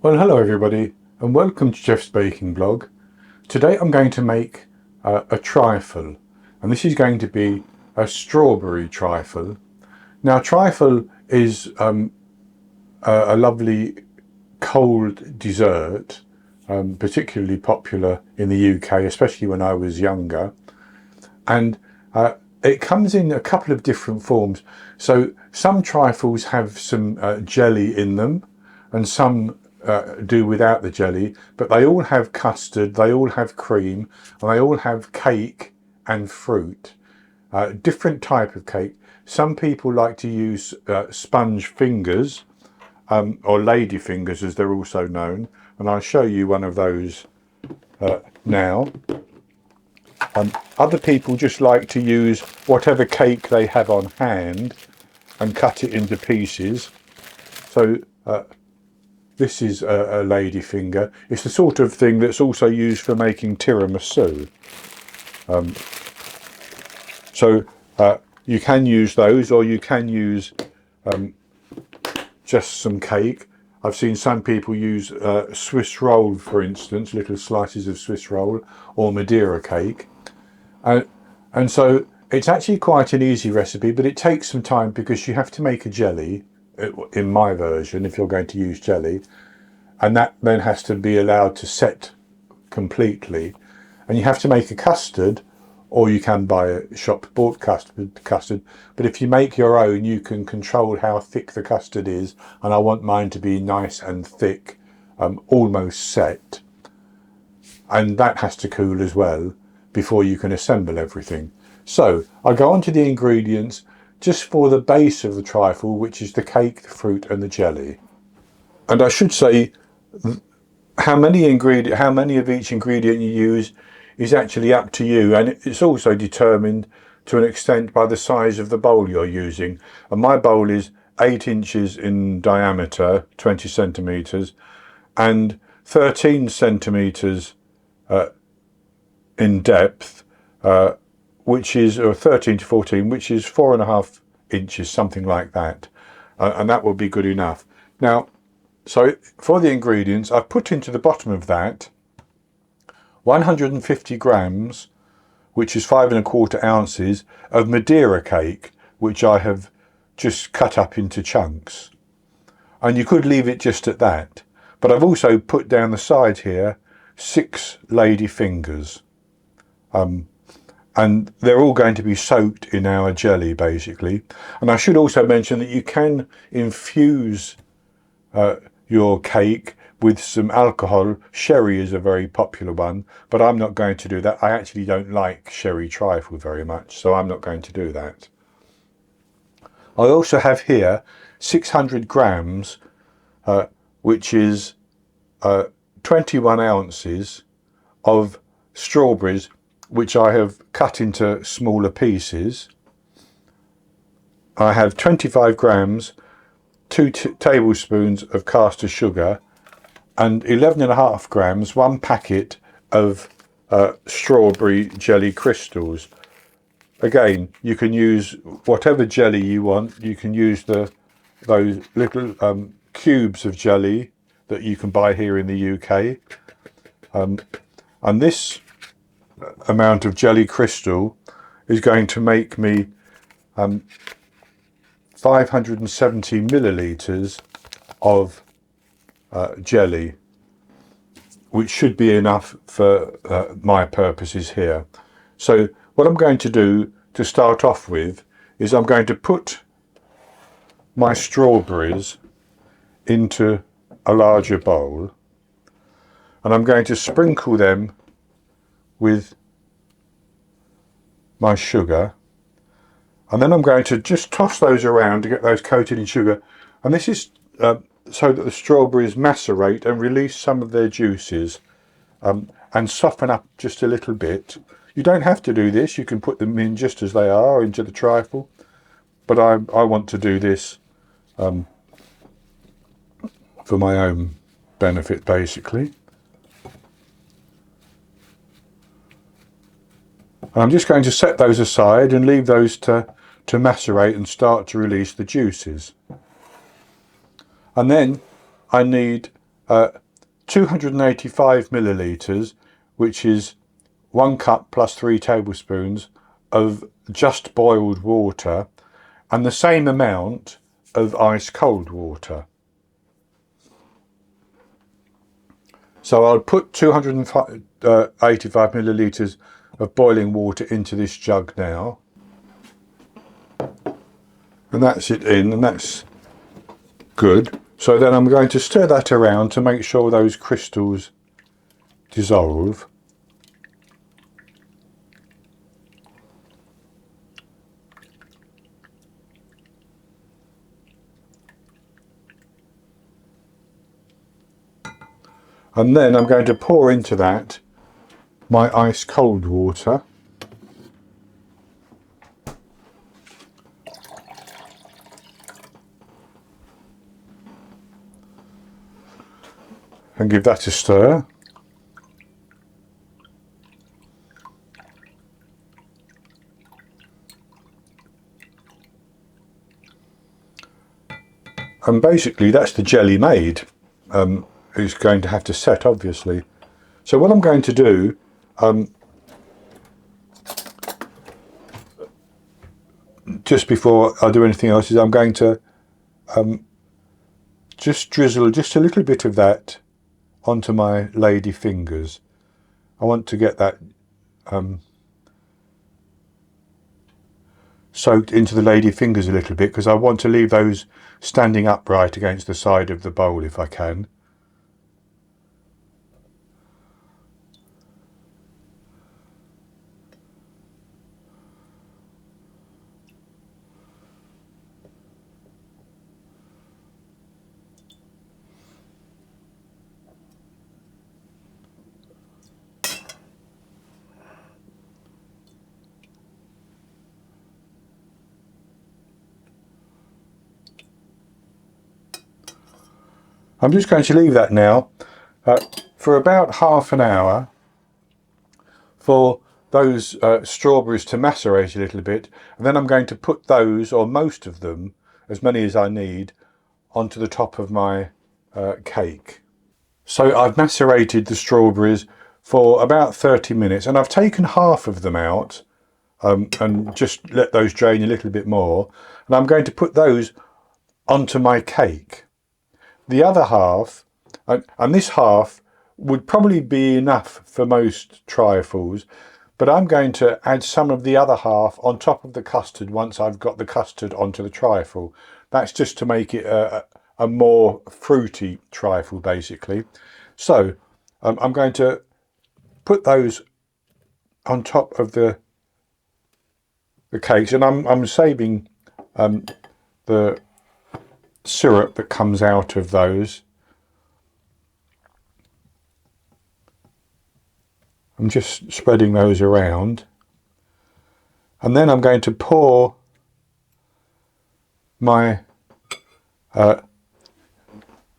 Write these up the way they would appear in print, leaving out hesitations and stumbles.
Well, hello everybody and welcome to Jeff's Baking Blog. Today I'm going to make a trifle, and this is going to be a strawberry trifle. Now trifle is a lovely cold dessert, particularly popular in the UK, especially when I was younger, and it comes in a couple of different forms. So some trifles have some jelly in them and some do without the jelly, but they all have custard, they all have cream, and they all have cake and fruit. Different type of cake. Some people like to use sponge fingers, or lady fingers as they're also known, and I'll show you one of those now. Other people just like to use whatever cake they have on hand and cut it into pieces. So this is a lady finger. It's the sort of thing that's also used for making tiramisu. So you can use those, or you can use just some cake. I've seen some people use Swiss roll, for instance, little slices of Swiss roll, or Madeira cake. And so it's actually quite an easy recipe, but it takes some time because you have to make a jelly, in my version, if you're going to use jelly, and that then has to be allowed to set completely. And you have to make a custard, or you can buy a shop bought custard, but if you make your own, you can control how thick the custard is, and I want mine to be nice and thick, almost set, and that has to cool as well before you can assemble everything. So I'll go on to the ingredients just for the base of the trifle, which is the cake, the fruit and the jelly. And I should say how many of each ingredient you use is actually up to you, and it's also determined to an extent by the size of the bowl you're using. And my bowl is 8 inches in diameter, 20 centimeters, and 13 centimeters in depth, which is, or 13 to 14, which is 4.5 inches, something like that, and that will be good enough. Now, so for the ingredients, I've put into the bottom of that 150 grams, which is 5¼ ounces of Madeira cake, which I have just cut up into chunks. And you could leave it just at that, but I've also put down the side here 6 lady fingers. And they're all going to be soaked in our jelly, basically. And I should also mention that you can infuse your cake with some alcohol. Sherry is a very popular one, but I'm not going to do that. I actually don't like sherry trifle very much, so I'm not going to do that. I also have here 600 grams, which is 21 ounces of strawberries, which I have cut into smaller pieces. I have 25 grams, 2 tablespoons of caster sugar, and 11.5 grams, 1 packet of strawberry jelly crystals. Again, you can use whatever jelly you want. You can use those little cubes of jelly that you can buy here in the UK. And this amount of jelly crystal is going to make me 570 milliliters of jelly, which should be enough for my purposes here. So what I'm going to do to start off with is I'm going to put my strawberries into a larger bowl, and I'm going to sprinkle them with my sugar, and then I'm going to just toss those around to get those coated in sugar. And this is so that the strawberries macerate and release some of their juices, and soften up just a little bit. You don't have to do this, you can put them in just as they are into the trifle, but I want to do this for my own benefit, basically. And I'm just going to set those aside and leave those to macerate and start to release the juices. And then I need 285 millilitres, which is 1 cup plus 3 tablespoons of just boiled water, and the same amount of ice cold water. So I'll put 285 millilitres of boiling water into this jug now. And that's it in, and that's good. So then I'm going to stir that around to make sure those crystals dissolve. And then I'm going to pour into that my ice cold water. And give that a stir. And basically that's the jelly made. It's going to have to set, obviously. So what I'm going to do, just before I do anything else, is I'm going to just drizzle just a little bit of that onto my lady fingers. I want to get that soaked into the lady fingers a little bit, because I want to leave those standing upright against the side of the bowl if I can. I'm just going to leave that now for about half an hour for those strawberries to macerate a little bit, and then I'm going to put those, or most of them, as many as I need, onto the top of my cake. So I've macerated the strawberries for about 30 minutes, and I've taken half of them out and just let those drain a little bit more, and I'm going to put those onto my cake. The other half, and this half would probably be enough for most trifles, but I'm going to add some of the other half on top of the custard once I've got the custard onto the trifle. That's just to make it a more fruity trifle, basically. So I'm going to put those on top of the cakes, and I'm saving the syrup that comes out of those. I'm just spreading those around, and then I'm going to pour my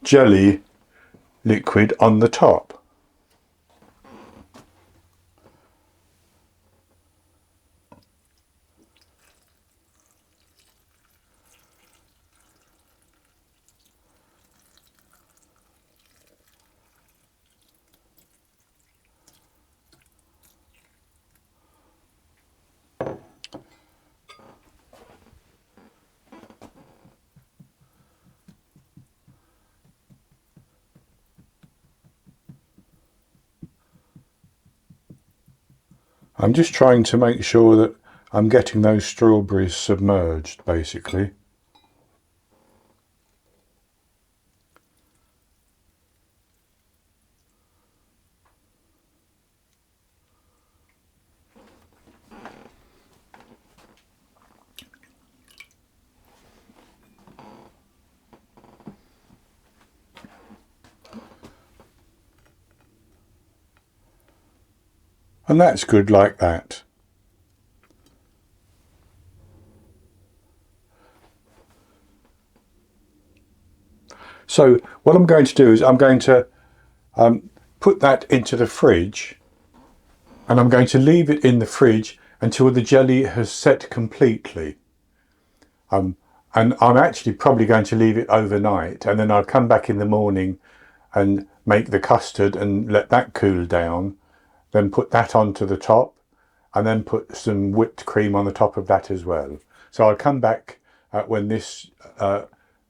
jelly liquid on the top. I'm just trying to make sure that I'm getting those strawberries submerged, basically. And that's good like that. So what I'm going to do is I'm going to put that into the fridge, and I'm going to leave it in the fridge until the jelly has set completely. And I'm actually probably going to leave it overnight, and then I'll come back in the morning and make the custard and let that cool down, then put that onto the top, and then put some whipped cream on the top of that as well. So I'll come back when this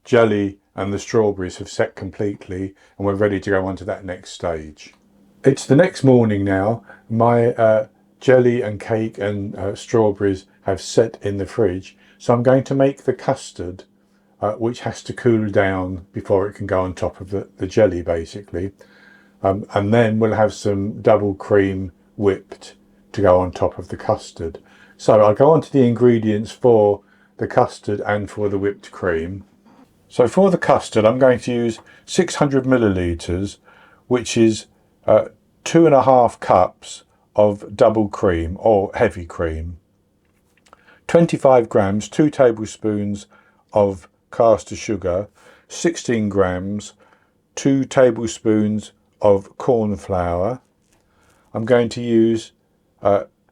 jelly and the strawberries have set completely and we're ready to go on to that next stage. It's the next morning now. My jelly and cake and strawberries have set in the fridge, so I'm going to make the custard, which has to cool down before it can go on top of the jelly basically, and then we'll have some double cream whipped to go on top of the custard. So I'll go on to the ingredients for the custard and for the whipped cream. So for the custard, I'm going to use 600 millilitres, which is 2.5 cups of double cream or heavy cream, 25 grams, 2 tablespoons of caster sugar, 16 grams, 2 tablespoons of corn flour. I'm going to use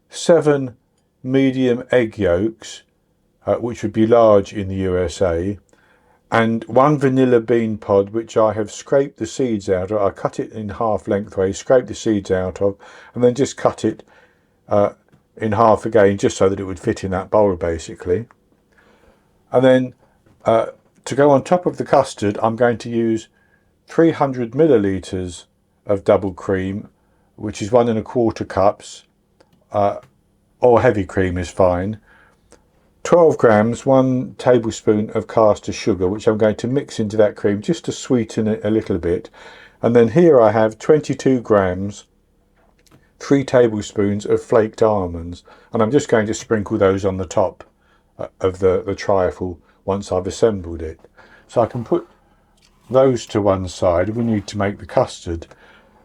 7 medium egg yolks, which would be large in the USA, and 1 vanilla bean pod, which I have scraped the seeds out of. I cut it in half lengthways, scrape the seeds out of, and then just cut it in half again, just so that it would fit in that bowl basically. And then to go on top of the custard, I'm going to use 300 millilitres of double cream, which is 1.25 cups, or heavy cream is fine. 12 grams, 1 tablespoon of caster sugar, which I'm going to mix into that cream just to sweeten it a little bit. And then here I have 22 grams, 3 tablespoons of flaked almonds, and I'm just going to sprinkle those on the top of the trifle once I've assembled it. So I can put those to one side. We need to make the custard,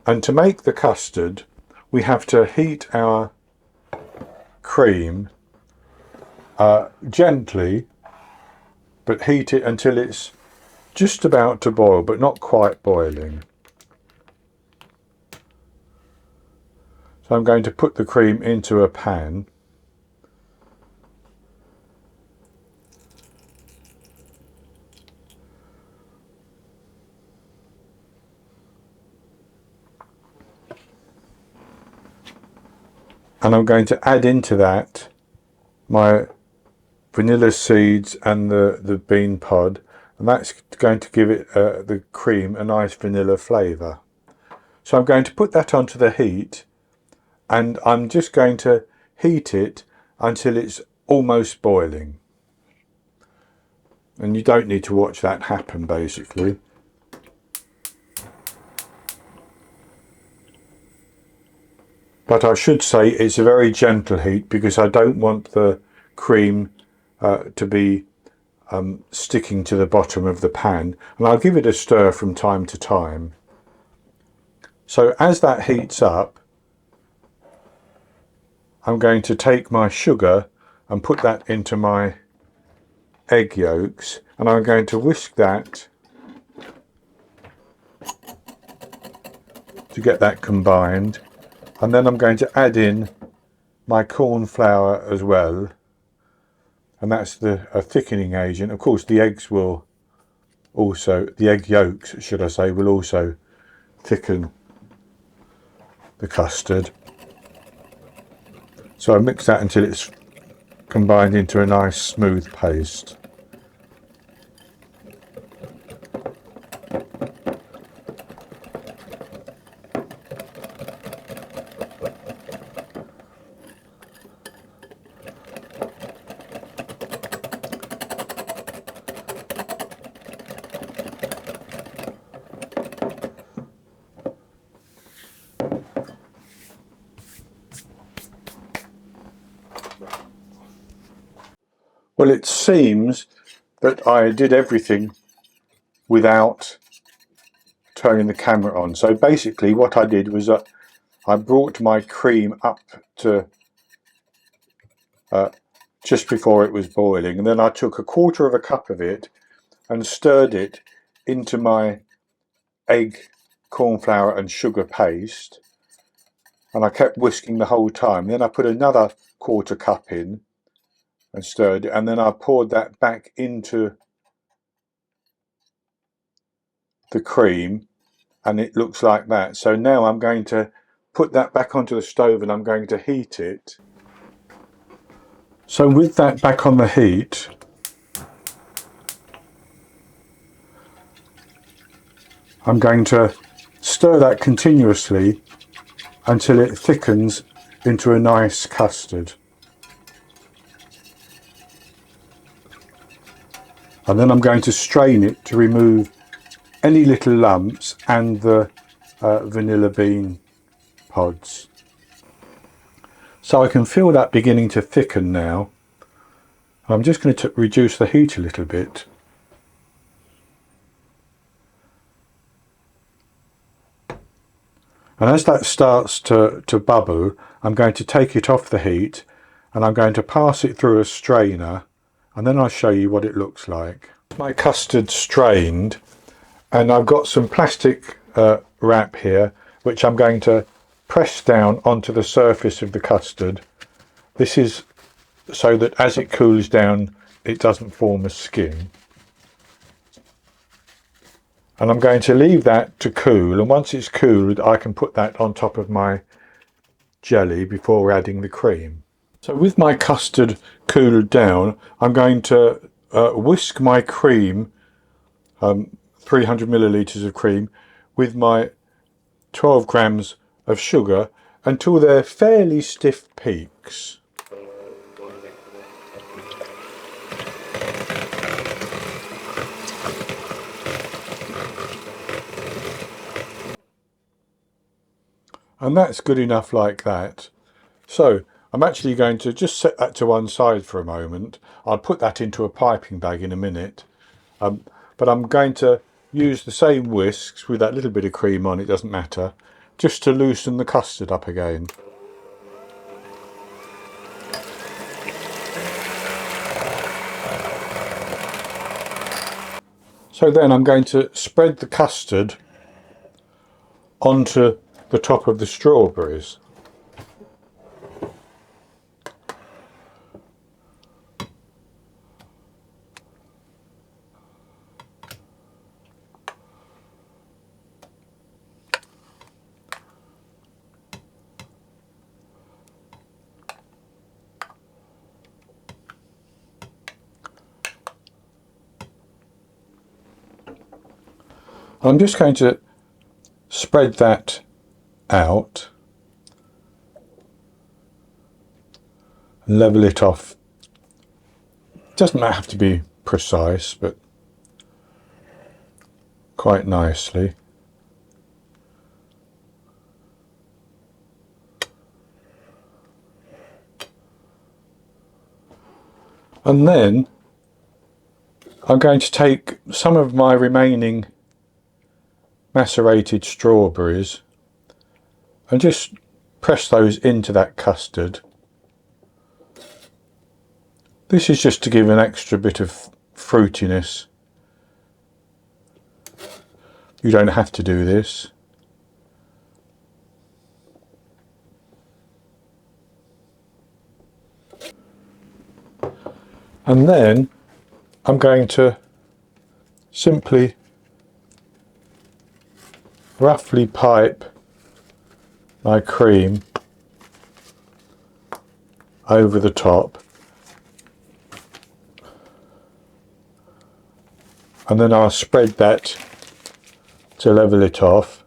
and to make the custard we have to heat our cream gently, but heat it until it's just about to boil but not quite boiling. So I'm going to put the cream into a pan. And I'm going to add into that my vanilla seeds and the bean pod, and that's going to give it the cream a nice vanilla flavour. So I'm going to put that onto the heat, and I'm just going to heat it until it's almost boiling. And you don't need to watch that happen basically. But I should say it's a very gentle heat, because I don't want the cream to be sticking to the bottom of the pan, and I'll give it a stir from time to time. So as that heats up, I'm going to take my sugar and put that into my egg yolks, and I'm going to whisk that to get that combined, and then I'm going to add in my corn flour as well, and that's a thickening agent. Of course the eggs will also, the egg yolks should I say, will also thicken the custard. So I mix that until it's combined into a nice smooth paste. Well, it seems that I did everything without turning the camera on. So basically what I did was I brought my cream up to just before it was boiling, and then I took 1/4 cup of it and stirred it into my egg, corn flour and sugar paste, and I kept whisking the whole time. Then I put another 1/4 cup in and stirred it, and then I poured that back into the cream, and it looks like that. So now I'm going to put that back onto the stove and I'm going to heat it. So with that back on the heat, I'm going to stir that continuously until it thickens into a nice custard. And then I'm going to strain it to remove any little lumps and the vanilla bean pods. So I can feel that beginning to thicken now. I'm just going to reduce the heat a little bit. And as that starts to bubble, I'm going to take it off the heat and I'm going to pass it through a strainer, and then I'll show you what it looks like. My custard strained, and I've got some plastic wrap here which I'm going to press down onto the surface of the custard. This is so that as it cools down it doesn't form a skin. And I'm going to leave that to cool, and once it's cooled I can put that on top of my jelly before adding the cream. So with my custard cooled down, I'm going to whisk my cream, 300 millilitres of cream, with my 12 grams of sugar until they're fairly stiff peaks. And that's good enough like that. So I'm actually going to just set that to one side for a moment. I'll put that into a piping bag in a minute. But I'm going to use the same whisks with that little bit of cream on, it doesn't matter, just to loosen the custard up again. So then I'm going to spread the custard onto the top of the strawberries. I'm just going to spread that out and level it off. It doesn't have to be precise, but quite nicely. And then I'm going to take some of my remaining macerated strawberries and just press those into that custard. This is just to give an extra bit of fruitiness. You don't have to do this. And then I'm going to simply roughly pipe my cream over the top, and then I'll spread that to level it off.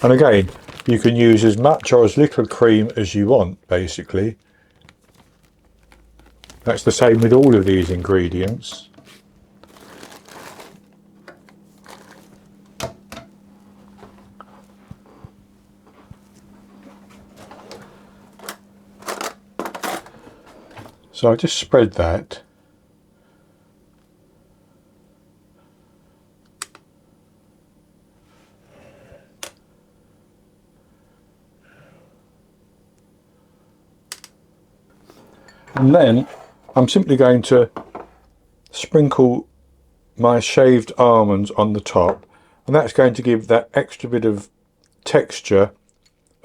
And again, you can use as much or as little cream as you want, basically. That's the same with all of these ingredients. So I just spread that. And then I'm simply going to sprinkle my shaved almonds on the top, and that's going to give that extra bit of texture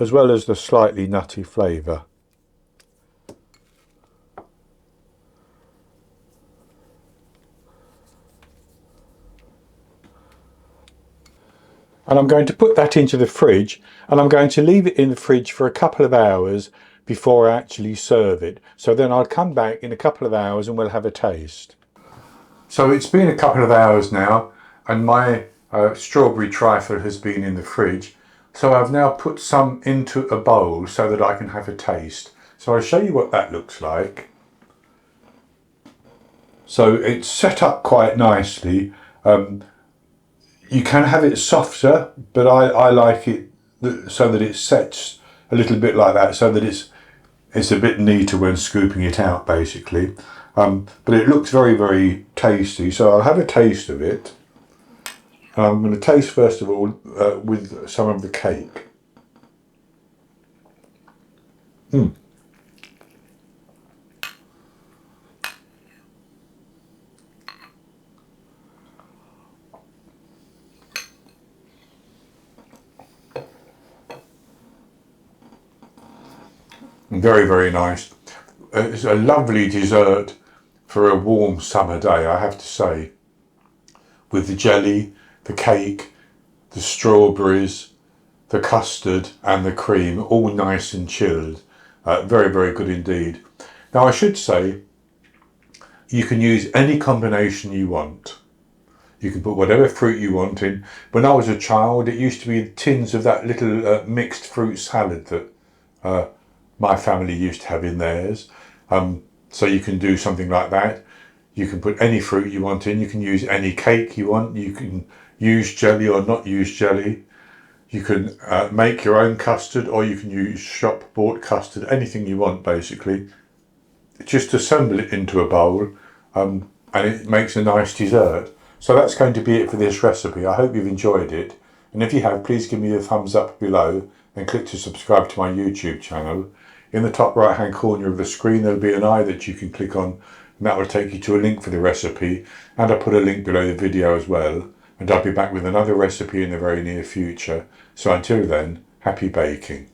as well as the slightly nutty flavour. And I'm going to put that into the fridge, and I'm going to leave it in the fridge for a couple of hours before I actually serve it. So then I'll come back in a couple of hours and we'll have a taste. So it's been a couple of hours now, and my strawberry trifle has been in the fridge. So I've now put some into a bowl so that I can have a taste. So I'll show you what that looks like. So it's set up quite nicely. You can have it softer, but I like it so that it sets a little bit like that, so that it's a bit neater when scooping it out, basically. But it looks very, very tasty. So I'll have a taste of it. I'm going to taste first of all with some of the cake. Very, very nice. It's a lovely dessert for a warm summer day, I have to say. With the jelly, the cake, the strawberries, the custard and the cream, all nice and chilled. Very, very good indeed. Now I should say, you can use any combination you want. You can put whatever fruit you want in. When I was a child, it used to be tins of that little mixed fruit salad that my family used to have in theirs. So you can do something like that. You can put any fruit you want in. You can use any cake you want. You can use jelly or not use jelly. You can make your own custard, or you can use shop bought custard, anything you want basically. Just assemble it into a bowl and it makes a nice dessert. So that's going to be it for this recipe. I hope you've enjoyed it. And if you have, please give me a thumbs up below and click to subscribe to my YouTube channel. In the top right hand corner of the screen there'll be an eye that you can click on, and that will take you to a link for the recipe, and I'll put a link below the video as well. And I'll be back with another recipe in the very near future. So until then, happy baking.